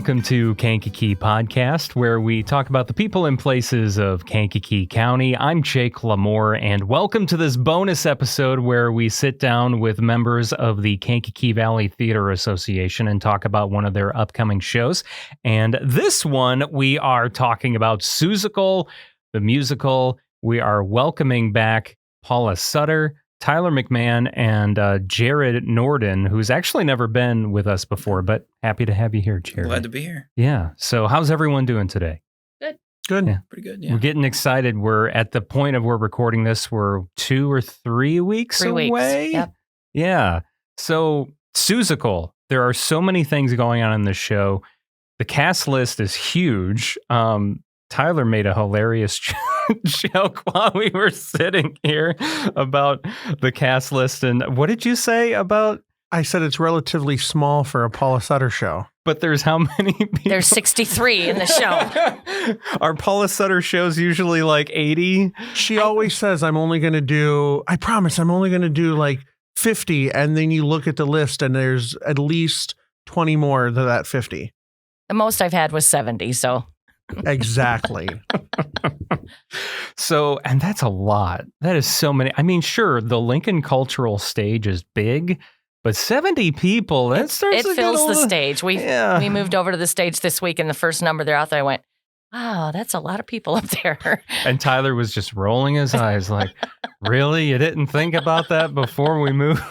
welcome to Kankakee Podcast, where we talk about the people and places of Kankakee County. I'm Jake LaMore, and welcome to this bonus episode where we sit down with members of the Kankakee Valley Theater Association and talk about one of their upcoming shows. And this one, we are talking about Seussical, the musical. We are welcoming back Paula Sutter, Tyler McMahon, and Jared Nordin, who's actually never been with us before, but happy to have you here, Jared. Glad to be here. Yeah. So how's everyone doing today? Good. Yeah. Pretty good, yeah. We're getting excited. We're at the point of we're recording this. We're 2 or 3 weeks away. Yep. Yeah. So Seussical, there are so many things going on in this show. The cast list is huge. Tyler made a hilarious joke while we were sitting here about the cast list. And what did you say about? I said it's relatively small for a Paula Sutter show. But there's how many people? There's 63 in the show. Are Paula Sutter shows usually like 80? She always says, I promise I'm only going to do like 50. And then you look at the list and there's at least 20 more than that 50. The most I've had was 70, so. Exactly. So, and that's a lot. That is so many. I mean, sure, the Lincoln Cultural Stage is big, but 70 people, that starts to fills get the stage. We moved over to the stage this week, and the first number they're out there, I went, wow, that's a lot of people up there. And Tyler was just rolling his eyes like, really? You didn't think about that before we moved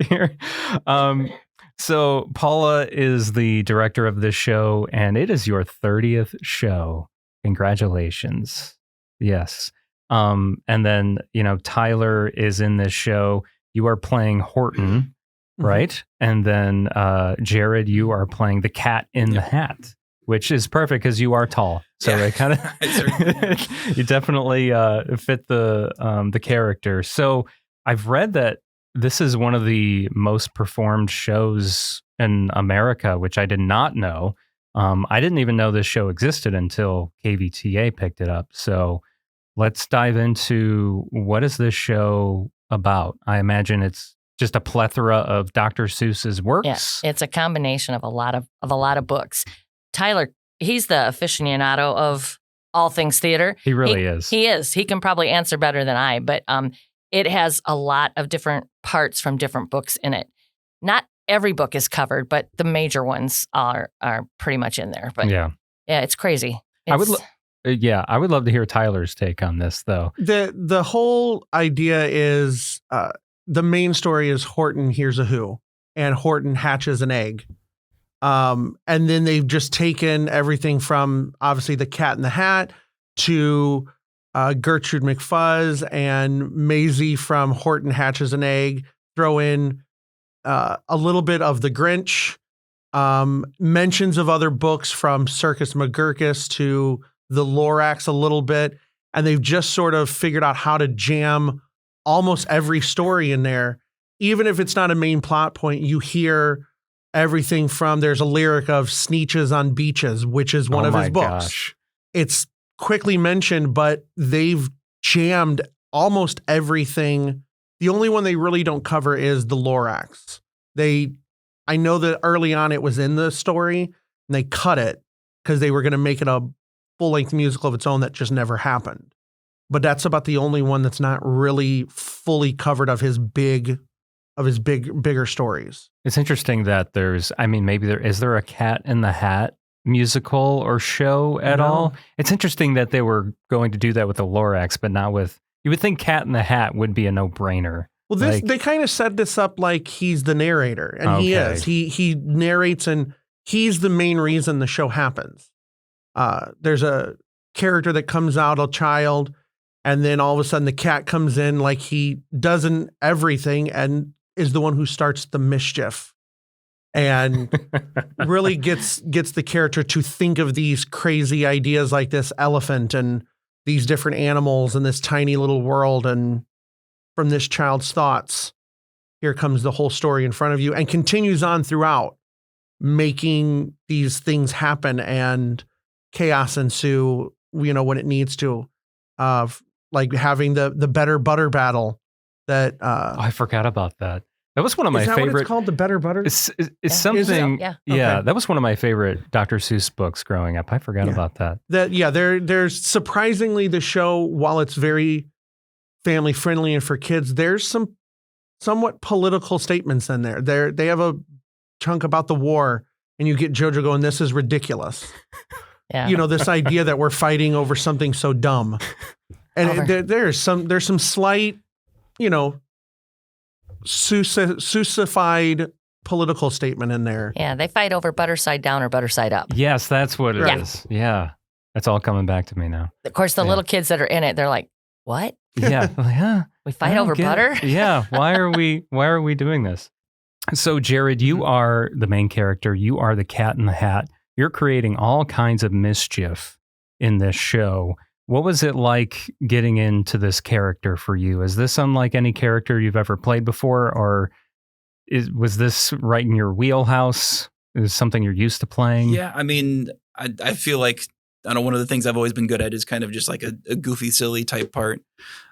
here? So Paula is the director of this show, and it is your 30th show. Congratulations. Yes. And then, Tyler is in this show. You are playing Horton, right? And then Jared, you are playing the cat in the hat, which is perfect because you are tall. So it kind of, you definitely fit the character. So I've read that this is one of the most performed shows in America, which I did not know. I didn't even know this show existed until KVTA picked it up. So let's dive into what is this show about. I imagine it's just a plethora of Dr. Seuss's works. Yes, it's a combination of a lot of books. Tyler, he's the aficionado of all things theater. He really is. He is. He can probably answer better than I, but it has a lot of different parts from different books in it. Not every book is covered, but the major ones are pretty much in there. But yeah, it's crazy. I would love to hear Tyler's take on this, though. The whole idea is the main story is Horton hears a who, and Horton hatches an egg. And then they've just taken everything from obviously the Cat in the Hat to Gertrude McFuzz and Maisie from Horton Hatches an Egg, throw in a little bit of The Grinch, mentions of other books from Circus McGurkus to The Lorax a little bit, and they've just sort of figured out how to jam almost every story in there. Even if it's not a main plot point, you hear everything from, there's a lyric of Sneetches on Beaches, which is one of his books. Gosh. It's quickly mentioned, but they've jammed almost everything. The only one they really don't cover is the Lorax. I know that early on it was in the story and they cut it because they were going to make it a full-length musical of its own that just never happened. But that's about the only one that's not really fully covered of his bigger stories. It's interesting that is there a Cat in the Hat musical or show at all? It's interesting that they were going to do that with the Lorax, but not with, you would think Cat in the Hat would be a no-brainer. Well, they kind of set this up like he's the narrator, and he is. He narrates, and he's the main reason the show happens. There's a character that comes out, a child, and then all of a sudden the cat comes in like he doesn't everything and is the one who starts the mischief. And really gets the character to think of these crazy ideas like this elephant and these different animals in this tiny little world. And from this child's thoughts, here comes the whole story in front of you, and continues on throughout, making these things happen and chaos ensue, when it needs to, like having the better butter battle that, I forgot about that. That was one of my Is that favorite. what it's called? The Better Butter? It's Yeah. something. Yeah. Yeah, Okay. that was one of my favorite Dr. Seuss books growing up. I forgot Yeah. about that. There's surprisingly the show, while it's very family friendly and for kids, there's some somewhat political statements in there. They have a chunk about the war, and you get JoJo going, "This is ridiculous." Yeah. You know, this idea that we're fighting over something so dumb, and there's some slight, you know, Seussified political statement in there. Yeah, they fight over butter side down or butter side up. Yes, that's what it is. Yeah. Yeah, that's all coming back to me now. Of course, the Yeah. little kids that are in it, they're like, "What? Yeah, yeah. We fight over butter?" Yeah. Why are we doing this? So, Jared, you are the main character. You are the Cat in the Hat. You're creating all kinds of mischief in this show. What was it like getting into this character for you? Is this unlike any character you've ever played before, or was this right in your wheelhouse? Is it something you're used to playing? Yeah, I mean, I feel like one of the things I've always been good at is kind of just like a goofy, silly type part.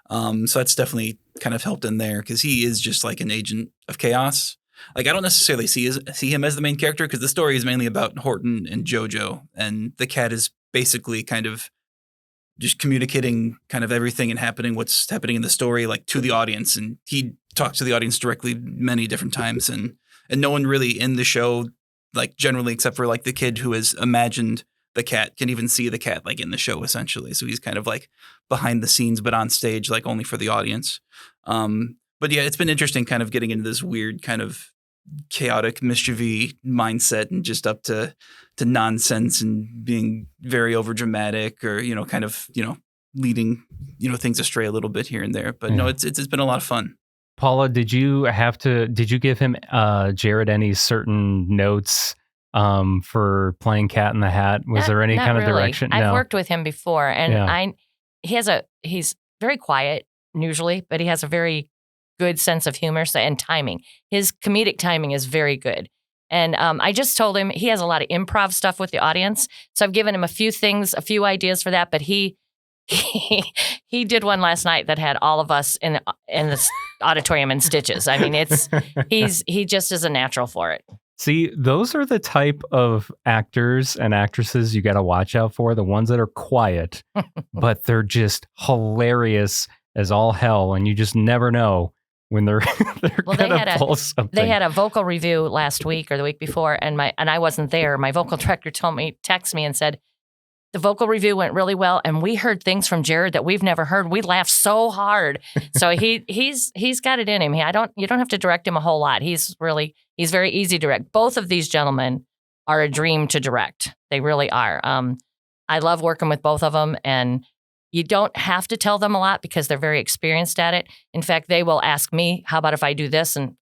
So that's definitely kind of helped in there because he is just like an agent of chaos. Like I don't necessarily see him as the main character because the story is mainly about Horton and JoJo, and the cat is basically kind of just communicating kind of everything and what's happening in the story, like to the audience. And he talks to the audience directly many different times, and no one really in the show, like generally, except for like the kid who has imagined the cat, can even see the cat like in the show essentially. So he's kind of like behind the scenes, but on stage, like only for the audience. But yeah, it's been interesting kind of getting into this weird kind of chaotic, mischievous mindset and just up to nonsense and being very overdramatic or, you know, kind of, you know, leading, you know, things astray a little bit here and there. But no, it's been a lot of fun. Paula, did you give him, Jared, any certain notes for playing Cat in the Hat? Was there any Not kind of really. direction? I've No. worked with him before, and Yeah. he's very quiet usually, but he has a very good sense of humor and timing. His comedic timing is very good. And I just told him he has a lot of improv stuff with the audience. So I've given him a few ideas for that, but he did one last night that had all of us in the auditorium in stitches. I mean, he just is a natural for it. See, those are the type of actors and actresses you got to watch out for, the ones that are quiet, but they're just hilarious as all hell, and you just never know when they're going to pull something. They had a vocal review last week or the week before, and I wasn't there. My vocal director texted me and said, the vocal review went really well, and we heard things from Jared that we've never heard. We laughed so hard. So he's got it in him. You don't have to direct him a whole lot. He's very easy to direct. Both of these gentlemen are a dream to direct. They really are. I love working with both of them, and you don't have to tell them a lot because they're very experienced at it. In fact, they will ask me, how about if I do this? And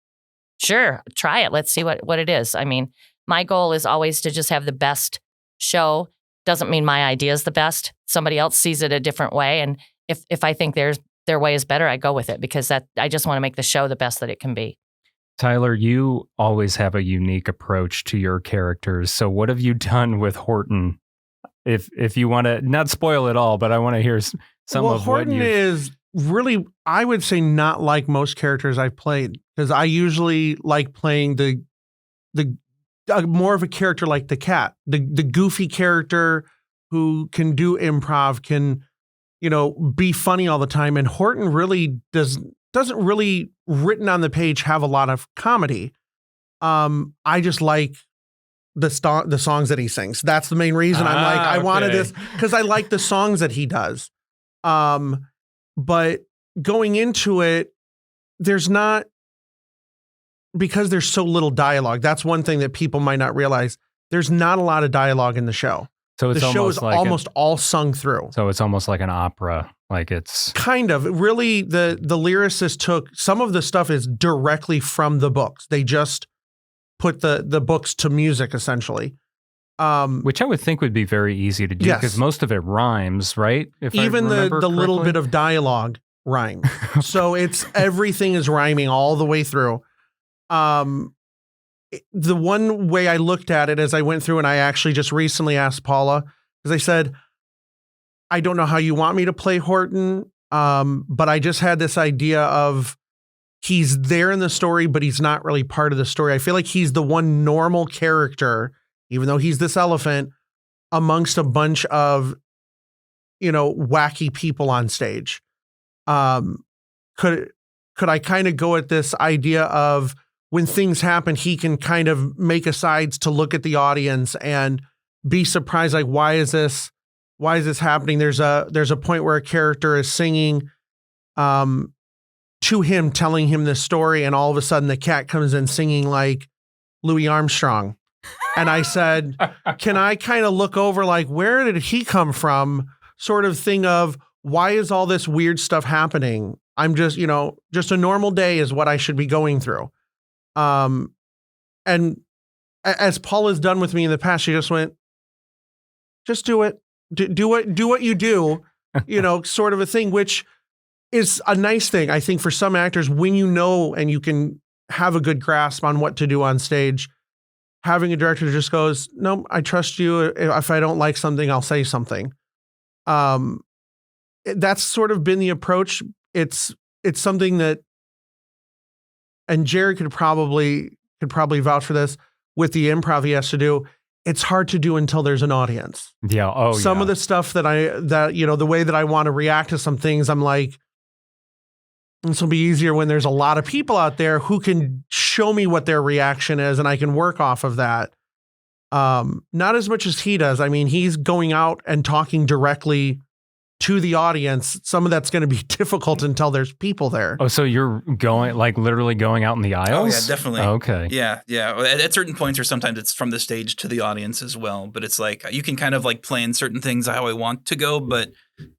sure, try it. Let's see what it is. I mean, my goal is always to just have the best show. Doesn't mean my idea is the best. Somebody else sees it a different way. And if I think their way is better, I go with it because I just want to make the show the best that it can be. Tyler, you always have a unique approach to your characters. So what have you done with Horton? If you want to not spoil it all, but I want to hear some of Horton what you is really, I would say, not like most characters I've played, because I usually like playing the more of a character like the cat, the goofy character who can do improv, can, you know, be funny all the time. And Horton really doesn't really, written on the page, have a lot of comedy. I just like the songs that he sings. That's the main reason I'm like, I wanted this, because I like the songs that he does. But going into it, there's not, because there's so little dialogue. That's one thing that people might not realize. There's not a lot of dialogue in the show. So it's the show is like almost all sung through. So it's almost like an opera. Like it's kind of really the lyricist took some of the stuff is directly from the books. They just put the books to music essentially. Which I would think would be very easy to do because most of it rhymes, right? Even the little bit of dialogue rhymes. So it's everything is rhyming all the way through. The one way I looked at it as I went through, and I actually just recently asked Paula, because I said, I don't know how you want me to play Horton, but I just had this idea of he's there in the story, but he's not really part of the story. I feel like he's the one normal character, even though he's this elephant, amongst a bunch of, wacky people on stage. Could I kind of go at this idea of when things happen, he can kind of make asides to look at the audience and be surprised, like, why is this happening? There's a point where a character is singing to him, telling him this story, and all of a sudden the cat comes in singing like Louis Armstrong. And I said, can I kind of look over, like, where did he come from? Sort of thing of, why is all this weird stuff happening? I'm just, just a normal day is what I should be going through. And as Paula's done with me in the past, she just went, just do it. Do what you do, sort of a thing, which is a nice thing, I think, for some actors, when and you can have a good grasp on what to do on stage. Having a director who just goes, no, I trust you. If I don't like something, I'll say something. That's sort of been the approach. It's something that, and Jared could probably vouch for this with the improv he has to do. It's hard to do until there's an audience. Yeah. Some of the stuff that the way that I want to react to some things, I'm like, this will be easier when there's a lot of people out there who can show me what their reaction is, and I can work off of that. Not as much as he does. I mean, he's going out and talking directly to the audience. Some of that's going to be difficult until there's people there. Oh, so you're literally going out in the aisles? Oh, yeah, definitely. Okay. Yeah. At certain points, or sometimes it's from the stage to the audience as well. But it's like, you can kind of like plan certain things how I want to go, but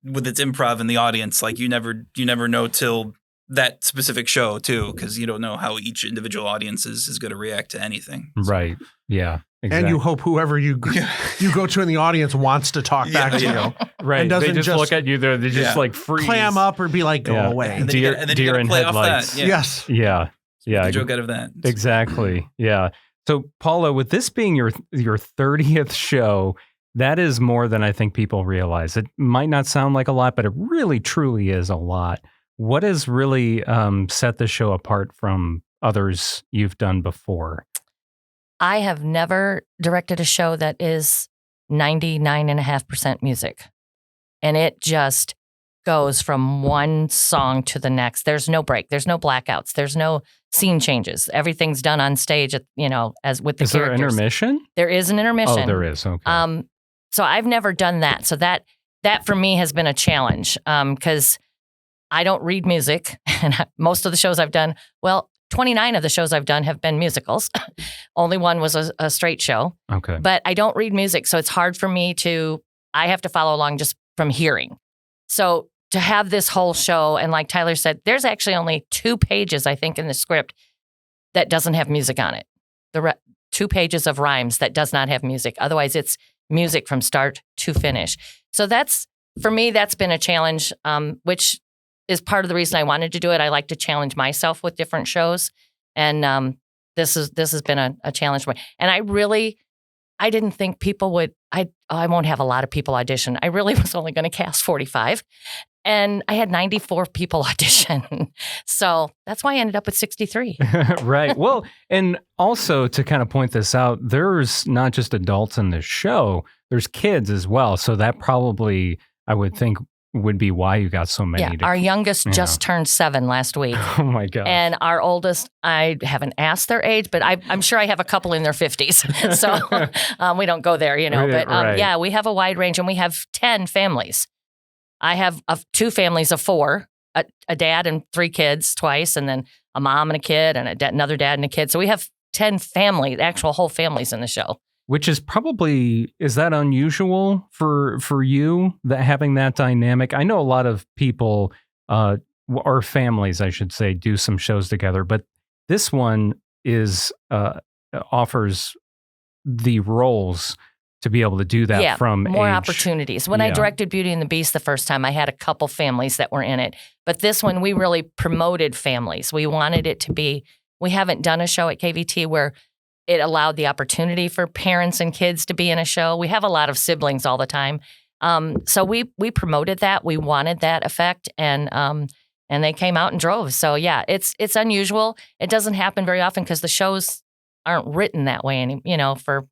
with its improv in the audience, like you never know till that specific show too, because you don't know how each individual audience is going to react to anything. So. Right. Yeah. Exactly. And you hope whoever you go to in the audience wants to talk back to you. Right. And doesn't they just look at you there. They just like freeze. Clam up or be like, go away. And then deer in headlights. Yes. Yeah. The joke out of that. Exactly. Yeah. So Paula, with this being your 30th show, that is more than I think people realize. It might not sound like a lot, but it really truly is a lot. What has really set the show apart from others you've done before? I have never directed a show that is 99.5% music. And it just goes from one song to the next. There's no break. There's no blackouts. There's no scene changes. Everything's done on stage, as with the characters. Is there intermission? There is an intermission. Oh, there is. Okay. So I've never done that. So that for me has been a challenge because I don't read music. And most of the shows I've done, 29 of the shows I've done have been musicals. Only one was a straight show. Okay. But I don't read music, so it's hard for me I have to follow along just from hearing. So to have this whole show, and like Tyler said, there's actually only 2 pages, I think, in the script that doesn't have music on it. 2 pages of rhymes that does not have music. Otherwise, it's music from start to finish. So for me, that's been a challenge, which is part of the reason I wanted to do it. I like to challenge myself with different shows. And this has been a challenge for me. And I didn't think people would, I won't have a lot of people audition. I really was only going to cast 45. And I had 94 people audition. So that's why I ended up with 63. Right. Well, and also to kind of point this out, there's not just adults in this show, there's kids as well. So that probably, I would think, would be why you got so many. Yeah, our youngest just turned 7 last week. Oh my God. And our oldest, I haven't asked their age, but I'm sure I have a couple in their 50s. So we don't go there, But right. Yeah, we have a wide range, and we have 10 families. I have 2 families of 4, a dad and 3 kids twice, and then a mom and a kid, and another dad and a kid. So we have 10 actual whole families in the show. Which is that unusual for you, that having that dynamic? I know a lot of people, or families, I should say, do some shows together, but this one offers the roles to be able to do that from more age. Opportunities. When I directed Beauty and the Beast the first time, I had a couple families that were in it, but this one we really promoted families. We wanted it to be. We haven't done a show at KVT where it allowed the opportunity for parents and kids to be in a show. We have a lot of siblings all the time. So we promoted that. We wanted that effect. And and they came out and drove. So yeah, it's unusual. It doesn't happen very often because the shows aren't written that way. For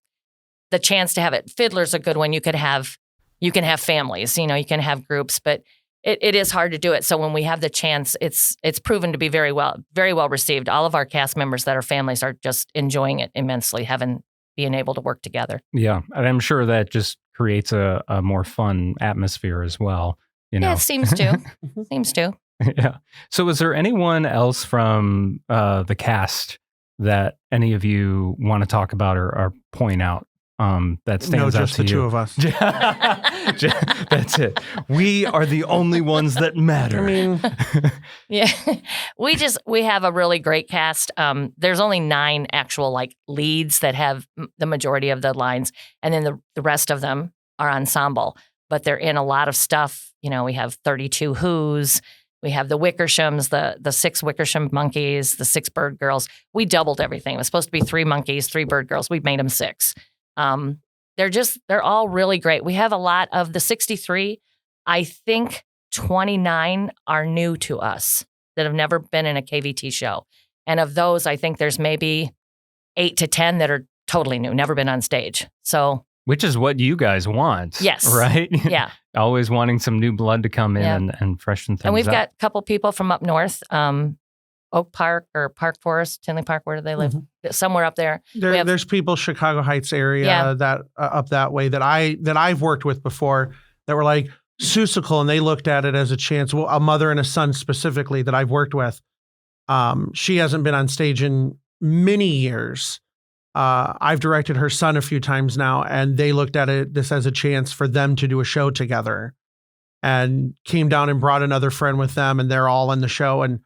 the chance to have it, Fiddler's a good one. You can have families, you can have groups, but it is hard to do it. So when we have the chance, it's proven to be very well received. All of our cast members that are families are just enjoying it immensely, being able to work together. Yeah, and I'm sure that just creates a more fun atmosphere as well. Yeah, it seems to. Yeah. So is there anyone else from the cast that any of you want to talk about or point out that stands out to you? No, just the two of us. That's it. We are the only ones that matter. I mean, yeah, we have a really great cast. There's only 9 actual leads that have the majority of the lines, and then the rest of them are ensemble, but they're in a lot of stuff. We have 32 Who's. We have the Wickershams, the 6 Wickersham monkeys, the 6 bird girls. We doubled everything. It was supposed to be 3 monkeys, 3 bird girls. We made them 6. They're all really great. We have a lot of the 63. I think 29 are new to us that have never been in a KVT show. And of those, I think there's maybe 8 to 10 that are totally new, never been on stage. So, which is what you guys want. Yes. Right? Yeah. Always wanting some new blood to come in and freshen things up. And we've got a couple people from up north, Oak Park or Park Forest, Tinley Park. Where do they live? Mm-hmm. Somewhere up there. There's people Chicago Heights area that up that way that I've worked with before that were like Seussical, and they looked at it as a chance. Well, a mother and a son specifically that I've worked with. She hasn't been on stage in many years. I've directed her son a few times now, and they looked at this as a chance for them to do a show together, and came down and brought another friend with them, and they're all in the show, and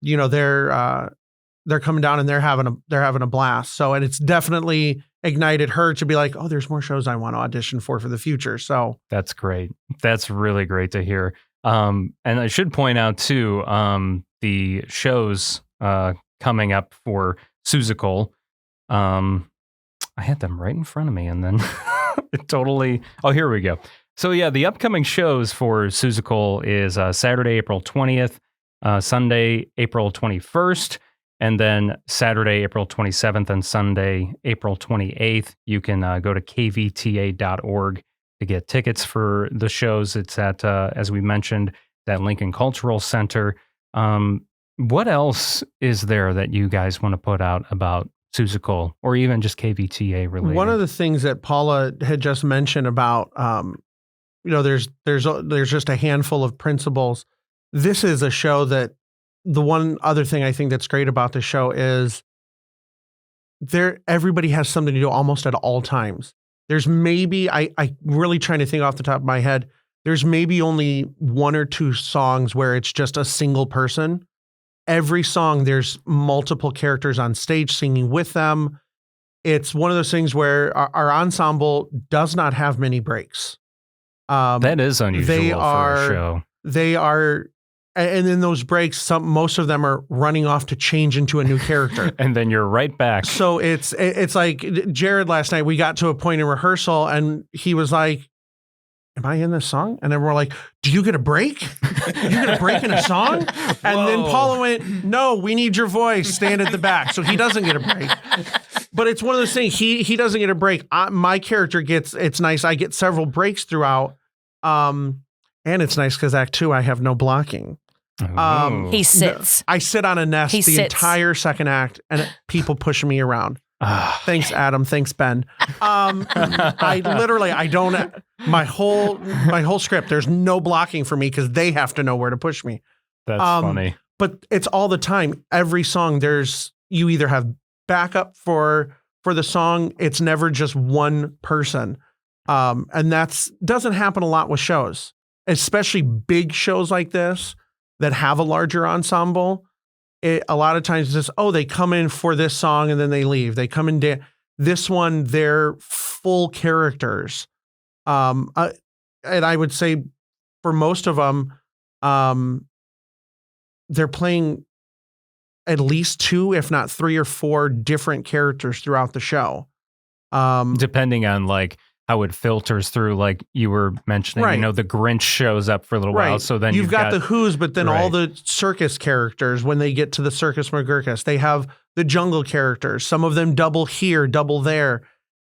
they're coming down and they're having a blast. So, and it's definitely ignited her to be like, oh, there's more shows I want to audition for the future. So that's great. That's really great to hear. And I should point out too, the shows coming up for Seussical. I had them right in front of me, and then it totally. Oh, here we go. So yeah, the upcoming shows for Seussical is Saturday, April 20th, Sunday, April 21st, and then Saturday, April 27th, and Sunday, April 28th. You can go to kvta.org to get tickets for the shows. It's at, as we mentioned, that Lincoln Cultural Center. What else is there that you guys want to put out about Seussical, or even just KVTA related? One of the things that Paula had just mentioned about, there's just a handful of principals. This is a show that the one other thing I think that's great about the show is everybody has something to do almost at all times. There's maybe, I really trying to think off the top of my head, there's maybe only 1 or 2 songs where it's just a single person. Every song, there's multiple characters on stage singing with them. It's one of those things where our ensemble does not have many breaks. That is unusual for a show. They are, and then those breaks, most of them are running off to change into a new character. And then you're right back. So it's like Jared last night, we got to a point in rehearsal and he was like, am I in this song? And then we're like, do you get a break? You get a break in a song? And then Paula went, no, we need your voice. Stand at the back. So he doesn't get a break. But it's one of those things. He doesn't get a break. My character it's nice. I get several breaks throughout. And it's nice because Act 2, I have no blocking. He sits. I sit on a nest entire second act, and people push me around. Thanks, Adam. Thanks, Ben. I don't. My whole script. There's no blocking for me because they have to know where to push me. That's funny. But it's all the time. Every song, you either have backup for the song. It's never just one person, and doesn't happen a lot with shows, especially big shows like this that have a larger ensemble. A lot of times it's just, they come in for this song and then they leave. They come in. This one, they're full characters. And I would say for most of them, they're playing at least 2, if not 3 or 4 different characters throughout the show. Depending on how it filters through, like you were mentioning, Right. you know, the Grinch shows up for a little while. So then you've got the Who's, but then all Right. the circus characters, when they get to the Circus McGurkus, they have the jungle characters. Some of them double here, double there.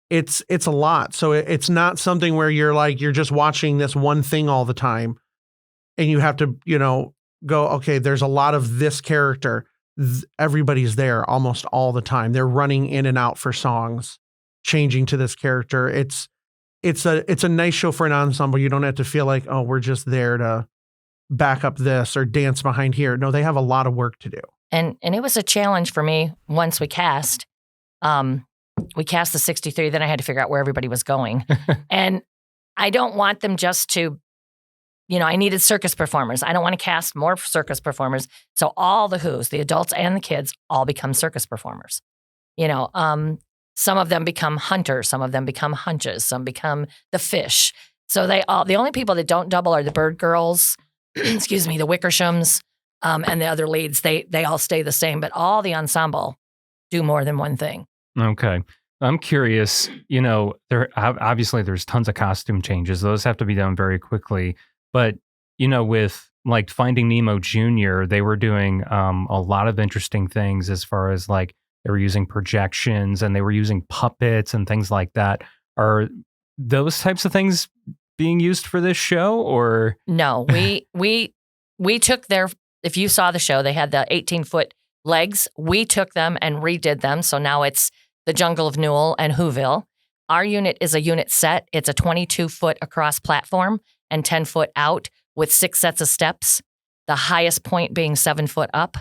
It's a lot. So it's not something where you're just watching this one thing all the time and you have to, you know, go, okay, there's a lot of this character. Everybody's there almost all the time. They're running in and out for songs, changing to this character. It's a nice show for an ensemble. You don't have to feel like, oh, we're just there to back up this or dance behind here. No, they have a lot of work to do. And it was a challenge for me once we cast. We cast the 63, then I had to figure out where everybody was going. And I don't want them just to, you know, I needed circus performers. I don't want to cast more circus performers. So all the Who's, the adults and the kids, all become circus performers. You know, some of them become hunters, some of them become hunches, some become the fish. So the only people that don't double are the Bird Girls, excuse me, the Wickershams, and the other leads. They all stay the same, but all the ensemble do more than one thing. Okay. I'm curious, you know, obviously there's tons of costume changes. Those have to be done very quickly. But, you know, with like Finding Nemo Jr., they were doing a lot of interesting things as far as like they were using projections and they were using puppets and things like that. Are those types of things being used for this show or? No, we took if you saw the show, they had the 18-foot legs. We took them and redid them. So now it's the Jungle of Newell and Whoville. Our unit is a unit set. It's a 22-foot across platform and 10-foot out with 6 sets of steps, the highest point being 7 foot up.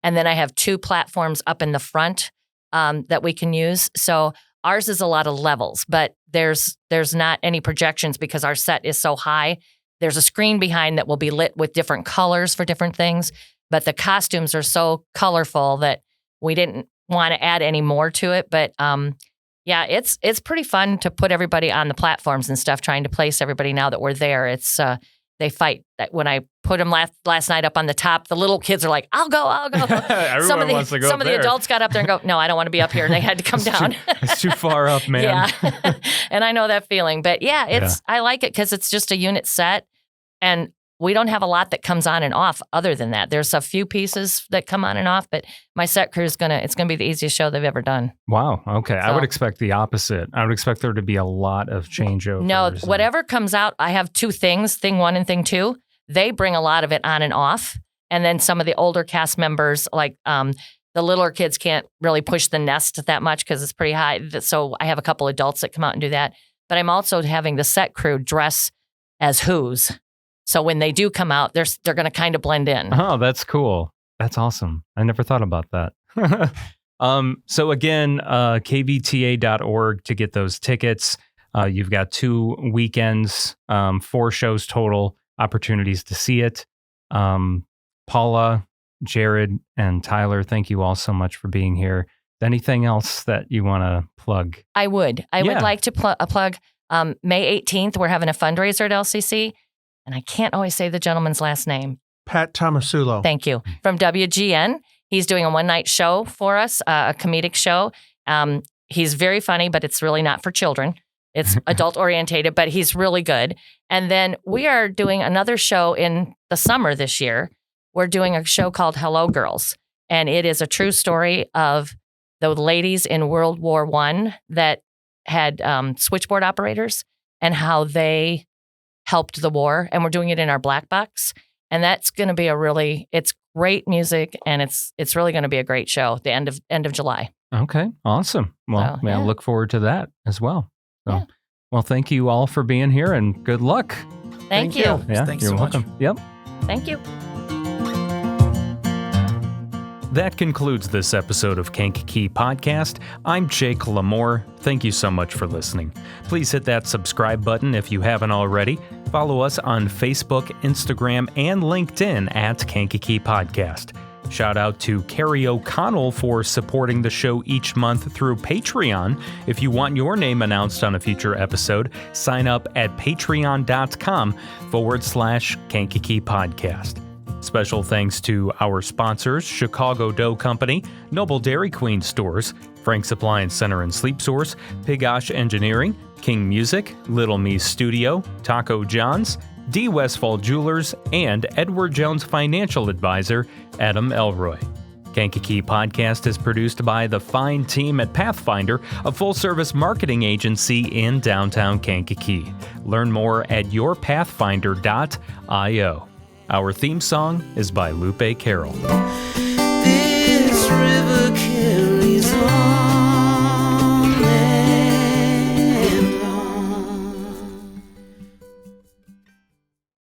And then I have 2 platforms up in the front that we can use. So ours is a lot of levels, but there's not any projections because our set is so high. There's a screen behind that will be lit with different colors for different things, but the costumes are so colorful that we didn't want to add any more to it. But yeah, it's pretty fun to put everybody on the platforms and stuff, trying to place everybody now that we're there. It's they fight. When I put them last night up on the top, the little kids are like, I'll go. Everyone wants to go Some of the adults got up there and go, no, I don't want to be up here. And they had to come down. It's too far up, man. Yeah. And I know that feeling. But yeah, I like it because it's just a unit set. And we don't have a lot that comes on and off other than that. There's a few pieces that come on and off, but my set crew it's gonna be the easiest show they've ever done. Wow. Okay. So, I would expect the opposite. I would expect there to be a lot of changeovers. No, whatever comes out, I have 2 things, thing 1 and thing 2. They bring a lot of it on and off. And then some of the older cast members, like the littler kids can't really push the nest that much because it's pretty high. So I have a couple adults that come out and do that. But I'm also having the set crew dress as Who's. So when they do come out, they're going to kind of blend in. Oh, that's cool. That's awesome. I never thought about that. So again, kvta.org to get those tickets. You've got 2 weekends, 4 shows total, opportunities to see it. Paula, Jared, and Tyler, thank you all so much for being here. Anything else that you want to plug? I would like to plug May 18th. We're having a fundraiser at LCC. And I can't always say the gentleman's last name. Pat Tomasulo. Thank you. From WGN. He's doing a one-night show for us, a comedic show. He's very funny, but it's really not for children. It's adult-orientated, but he's really good. And then we are doing another show in the summer this year. We're doing a show called Hello Girls. And it is a true story of the ladies in World War I that had switchboard operators and how they helped the war, and we're doing it in our black box, and that's going to be it's great music, and it's really going to be a great show. The end of July. Okay, awesome. Well, I look forward to that as well. So, yeah. Well, thank you all for being here, and good luck. Thank you. Yeah, Thanks you're so welcome. much. Yep. Thank you. That concludes this episode of Kankakee Podcast. I'm Jake LaMore. Thank you so much for listening. Please hit that subscribe button if you haven't already. Follow us on Facebook, Instagram, and LinkedIn at Kankakee Podcast. Shout out to Carrie O'Connell for supporting the show each month through Patreon. If you want your name announced on a future episode, sign up at patreon.com/Kankakee Podcast. Special thanks to our sponsors, Chicago Dough Company, Noble Dairy Queen Stores, Frank's Appliance Center and Sleep Source, Pigosh Engineering, King Music, Little Me Studio, Taco John's, D. Westfall Jewelers, and Edward Jones Financial Advisor, Adam Elroy. Kankakee Podcast is produced by the fine team at Pathfinder, a full-service marketing agency in downtown Kankakee. Learn more at yourpathfinder.io. Our theme song is by Lupe Carroll. This river carries